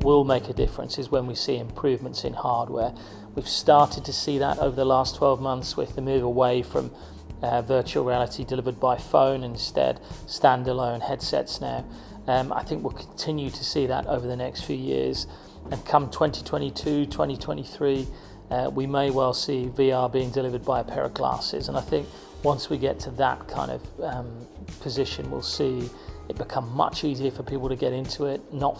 what will make a difference is when we see improvements in hardware. We've started to see that over the last 12 months with the move away from virtual reality delivered by phone, and instead standalone headsets now. I think we'll continue to see that over the next few years, and come 2022, 2023, we may well see VR being delivered by a pair of glasses. And I think once we get to that kind of position, we'll see it become much easier for people to get into it, not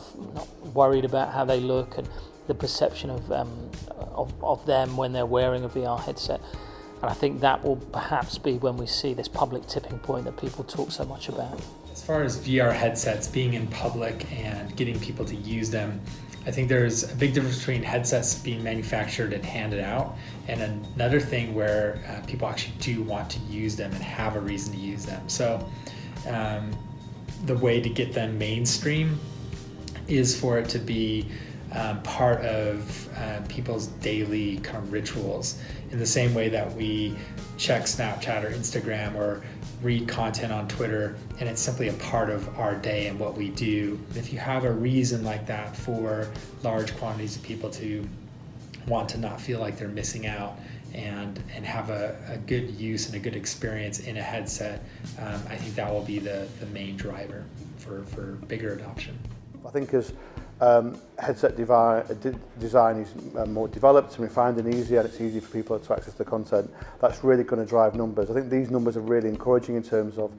worried about how they look and the perception of them when they're wearing a VR headset. And I think that will perhaps be when we see this public tipping point that people talk so much about. As far as VR headsets being in public and getting people to use them, I think there's a big difference between headsets being manufactured and handed out, and another thing where people actually do want to use them and have a reason to use them. So the way to get them mainstream is for it to be part of people's daily kind of rituals, in the same way that we check Snapchat or Instagram or read content on Twitter, and it's simply a part of our day and what we do. If you have a reason like that for large quantities of people to want to not feel like they're missing out and have a good use and a good experience in a headset, I think that will be the main driver for bigger adoption. I think as headset design is more developed and refined and easier, and it's easy for people to access the content, that's really going to drive numbers. I think these numbers are really encouraging in terms of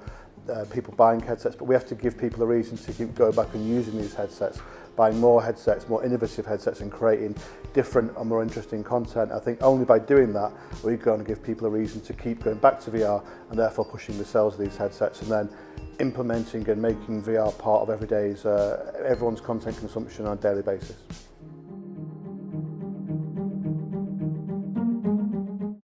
people buying headsets, but we have to give people a reason to keep going back and using these headsets, buying more headsets, more innovative headsets, and creating different and more interesting content. I think only by doing that we're going to give people a reason to keep going back to VR, and therefore pushing the sales of these headsets, and then implementing and making VR part of everyone's content consumption on a daily basis.